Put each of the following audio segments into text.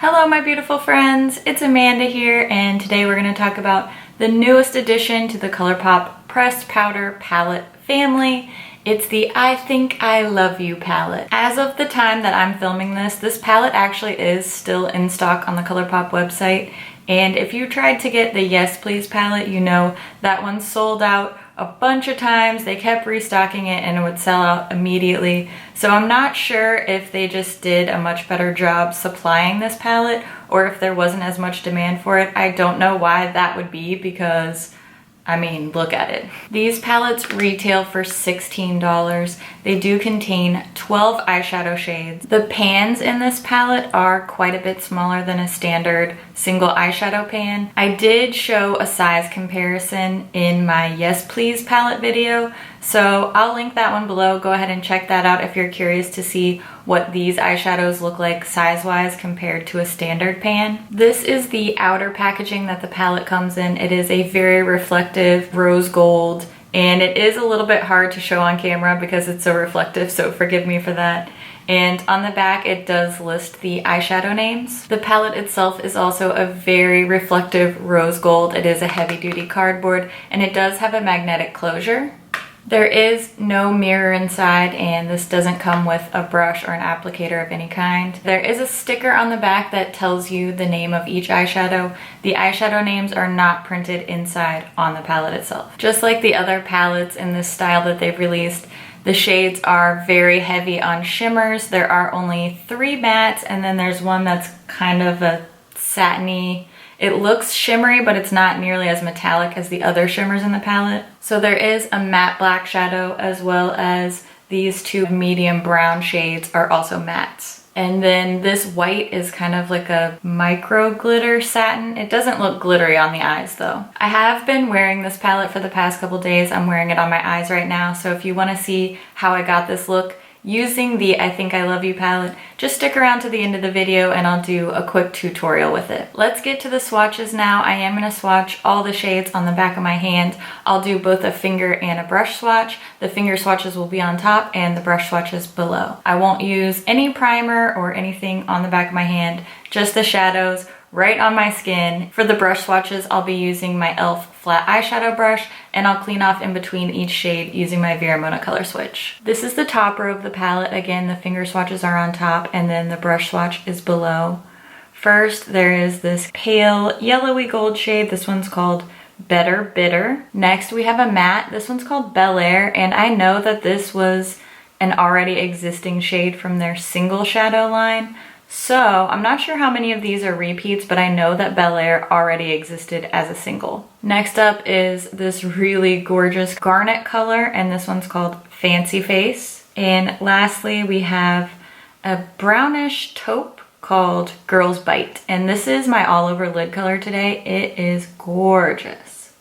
Hello my beautiful friends, it's Amanda here, and today we're going to talk about the newest addition to the ColourPop Pressed Powder Palette family. It's the I Think I Love You palette. As of the time that I'm filming this, this palette actually is still in stock on the ColourPop website, and if you tried to get the Yes Please palette, you know that one sold out a bunch of times. They kept restocking it and it would sell out immediately. So I'm not sure if they just did a much better job supplying this palette or if there wasn't as much demand for it. I don't know why that would be because, I mean, look at it. These palettes retail for $16. They do contain 12 eyeshadow shades. The pans in this palette are quite a bit smaller than a standard single eyeshadow pan. I did show a size comparison in my Yes Please palette video, so I'll link that one below. Go ahead and check that out if you're curious to see what these eyeshadows look like size-wise compared to a standard pan. This is the outer packaging that the palette comes in. It is a very reflective rose gold, and it is a little bit hard to show on camera because it's so reflective, so forgive me for that. And on the back, it does list the eyeshadow names. The palette itself is also a very reflective rose gold. It is a heavy-duty cardboard, and it does have a magnetic closure. There is no mirror inside, and this doesn't come with a brush or an applicator of any kind. There is a sticker on the back that tells you the name of each eyeshadow. The eyeshadow names are not printed inside on the palette itself. Just like the other palettes in this style that they've released, the shades are very heavy on shimmers. There are only 3 mattes, and then there's one that's kind of a satiny. It looks shimmery, but it's not nearly as metallic as the other shimmers in the palette. So there is a matte black shadow, as well as these 2 medium brown shades are also mattes. And then this white is kind of like a micro glitter satin. It doesn't look glittery on the eyes though. I have been wearing this palette for the past couple days. I'm wearing it on my eyes right now. So if you want to see how I got this look using the I Think I Love You palette, just stick around to the end of the video and I'll do a quick tutorial with it. Let's get to the swatches now. I am going to swatch all the shades on the back of my hand. I'll do both a finger and a brush swatch. The finger swatches will be on top and the brush swatches below. I won't use any primer or anything on the back of my hand, just the shadows right on my skin. For the brush swatches, I'll be using my e.l.f. flat eyeshadow brush, and I'll clean off in between each shade using my Veramona color switch. This is the top row of the palette. Again, the finger swatches are on top and then the brush swatch is below. First, there is this pale yellowy gold shade. This one's called Better Bitter. Next, we have a matte. This one's called Bel Air, and I know that this was an already existing shade from their single shadow line. So I'm not sure how many of these are repeats, but I know that Bel Air already existed as a single. Next up is this really gorgeous garnet color, and this one's called Fancy Face. And lastly, we have a brownish taupe called Girl's Bite. And this is my all over lid color today. It is gorgeous.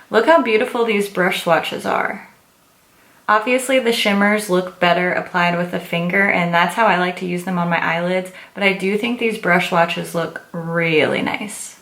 Look how beautiful these brush swatches are. Obviously the shimmers look better applied with a finger, and that's how I like to use them on my eyelids, but I do think these brush swatches look really nice.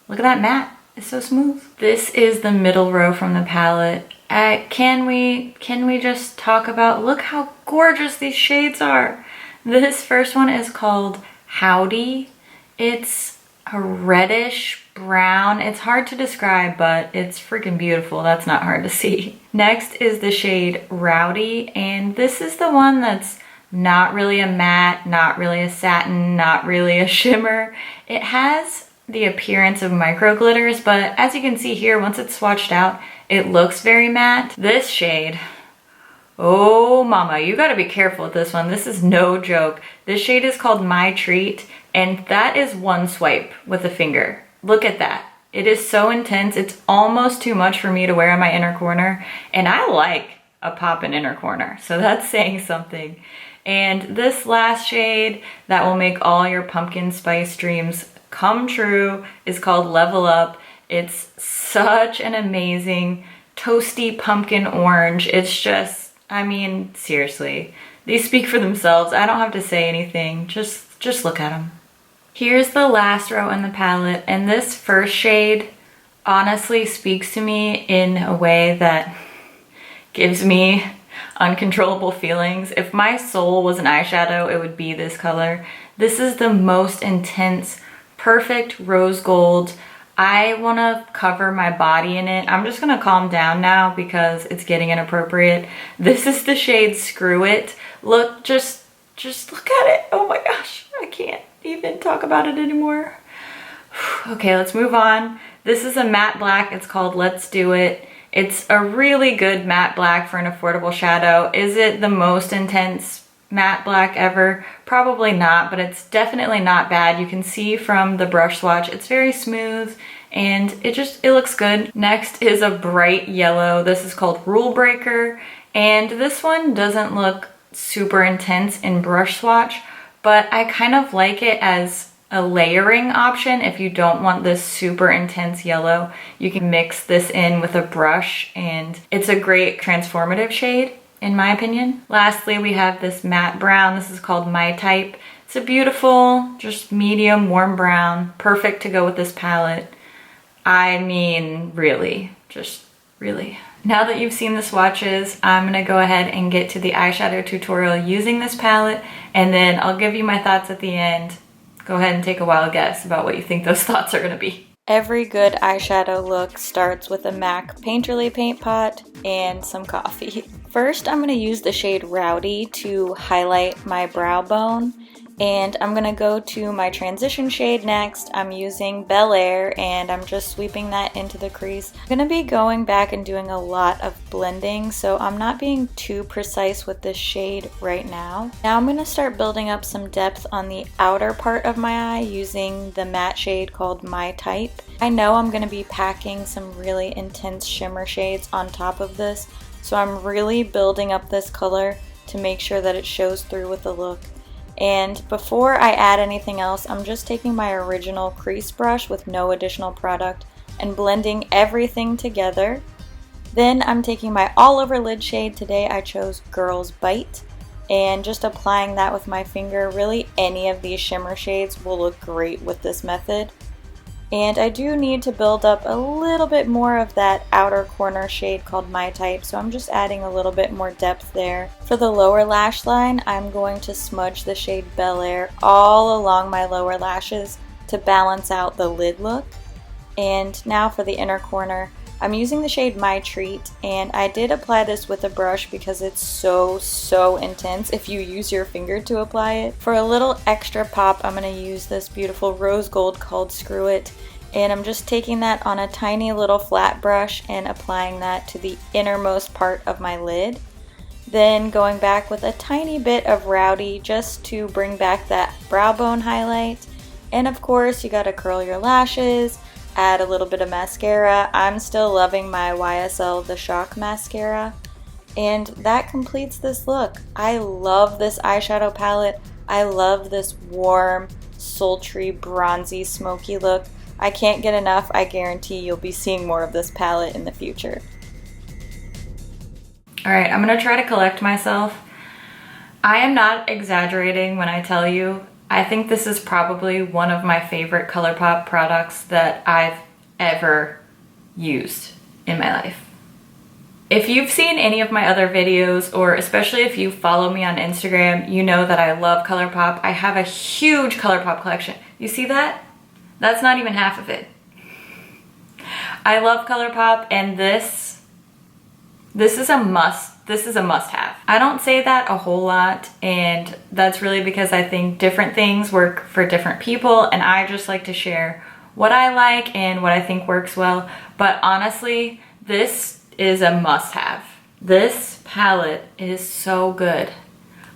Look at that matte, it's so smooth. This is the middle row from the palette. Can we just talk about, look how gorgeous these shades are. This first one is called Howdy. It's a reddish brown. It's hard to describe, but it's freaking beautiful. That's not hard to see. Next is the shade Rowdy, and this is the one that's not really a matte, not really a satin, not really a shimmer. It has the appearance of micro glitters, but as you can see here, once it's swatched out, it looks very matte. This shade, oh mama, you gotta be careful with this one. This is no joke. This shade is called My Treat, and that is one swipe with a finger. Look at that. It is so intense. It's almost too much for me to wear on my inner corner, and I like a poppin' inner corner, so that's saying something. And this last shade that will make all your pumpkin spice dreams come true is called Level Up. It's such an amazing toasty pumpkin orange. It's just, I mean, seriously, these speak for themselves. I don't have to say anything. Just look at them. Here's the last row in the palette, and this first shade honestly speaks to me in a way that gives me uncontrollable feelings. If my soul was an eyeshadow, it would be this color. This is the most intense, perfect rose gold. I want to cover my body in it. I'm just going to calm down now because it's getting inappropriate. This is the shade Screw It. Look, just look at it. Oh my gosh, I can't even talk about it anymore. Okay, let's move on. This is a matte black. It's called Let's Do It. It's a really good matte black for an affordable shadow. Is it the most intense matte black ever? Probably not, but it's definitely not bad. You can see from the brush swatch, it's very smooth and it looks good. Next is a bright yellow. This is called Rule Breaker, and this one doesn't look super intense in brush swatch, but I kind of like it as a layering option. If you don't want this super intense yellow, you can mix this in with a brush, and it's a great transformative shade in my opinion. Lastly, we have this matte brown. This is called My Type. It's a beautiful, just medium warm brown, perfect to go with this palette. I mean, really, just really. Now that you've seen the swatches, I'm gonna go ahead and get to the eyeshadow tutorial using this palette, and then I'll give you my thoughts at the end. Go ahead and take a wild guess about what you think those thoughts are gonna be. Every good eyeshadow look starts with a MAC Painterly paint pot and some coffee. First, I'm going to use the shade Rowdy to highlight my brow bone, and I'm going to go to my transition shade next. I'm using Bel Air, and I'm just sweeping that into the crease. I'm going to be going back and doing a lot of blending, so I'm not being too precise with this shade right now. Now I'm going to start building up some depth on the outer part of my eye using the matte shade called My Type. I know I'm going to be packing some really intense shimmer shades on top of this, so I'm really building up this color to make sure that it shows through with the look. And before I add anything else, I'm just taking my original crease brush with no additional product and blending everything together. Then I'm taking my all over lid shade. Today I chose Girls Bite, and just applying that with my finger. Really, any of these shimmer shades will look great with this method. And I do need to build up a little bit more of that outer corner shade called My Type, so I'm just adding a little bit more depth there. For the lower lash line, I'm going to smudge the shade Bel Air all along my lower lashes to balance out the lid look. And now for the inner corner, I'm using the shade My Treat, and I did apply this with a brush because it's so intense if you use your finger to apply it. For a little extra pop, I'm going to use this beautiful rose gold called Screw It, and I'm just taking that on a tiny little flat brush and applying that to the innermost part of my lid. Then going back with a tiny bit of Rowdy just to bring back that brow bone highlight. And of course, you gotta curl your lashes, add a little bit of mascara. I'm still loving my YSL The Shock mascara. And that completes this look. I love this eyeshadow palette. I love this warm, sultry, bronzy, smoky look. I can't get enough. I guarantee you'll be seeing more of this palette in the future. Alright, I'm gonna try to collect myself. I am not exaggerating when I tell you I think this is probably one of my favorite ColourPop products that I've ever used in my life. If you've seen any of my other videos, or especially if you follow me on Instagram, you know that I love ColourPop. I have a huge ColourPop collection. You see that? That's not even half of it. I love ColourPop, and this is a must. This is a must-have. I don't say that a whole lot, and that's really because I think different things work for different people, and I just like to share what I like and what I think works well. But honestly, this is a must-have. This palette is so good.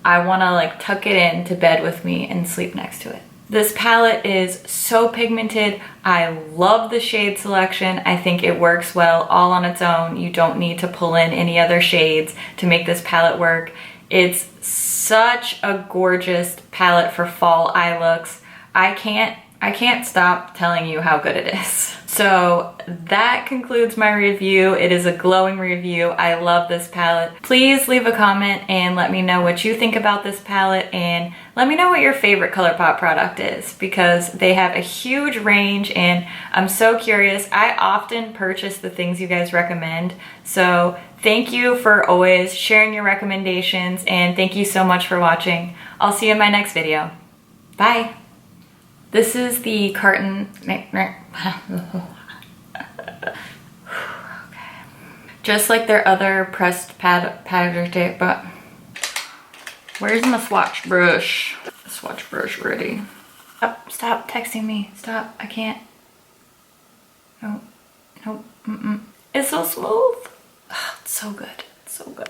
I wanna like tuck it in to bed with me and sleep next to it. This palette is so pigmented. I love the shade selection. I think it works well all on its own. You don't need to pull in any other shades to make this palette work. It's such a gorgeous palette for fall eye looks. I can't stop telling you how good it is. So that concludes my review. It is a glowing review. I love this palette. Please leave a comment and let me know what you think about this palette, and let me know what your favorite ColourPop product is, because they have a huge range and I'm so curious. I often purchase the things you guys recommend. So thank you for always sharing your recommendations, and thank you so much for watching. I'll see you in my next video. Bye. This is the carton. Okay. Just like their other pressed powder tape, but where's my swatch brush? Swatch brush ready. Stop texting me. Stop. I can't. No. Nope. It's so smooth. Oh, it's so good. It's so good.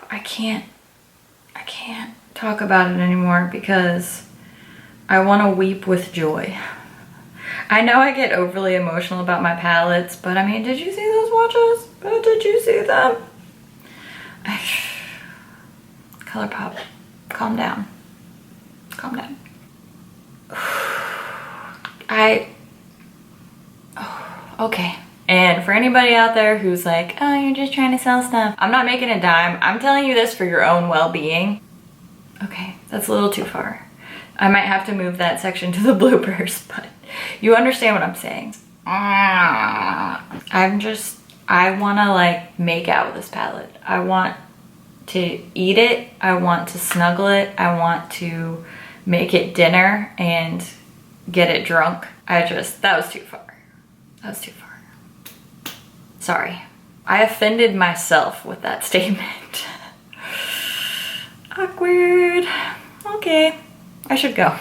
I can't talk about it anymore because I want to weep with joy. I know I get overly emotional about my palettes, but I mean, did you see those swatches? Did you see them? ColourPop, calm down. Calm down. Okay. And for anybody out there who's like, oh, you're just trying to sell stuff. I'm not making a dime. I'm telling you this for your own well-being. Okay, that's a little too far. I might have to move that section to the bloopers, but you understand what I'm saying. I want to like make out with this palette. I want to eat it. I want to snuggle it. I want to make it dinner and get it drunk. That was too far. That was too far. Sorry. I offended myself with that statement. Awkward. Okay, I should go.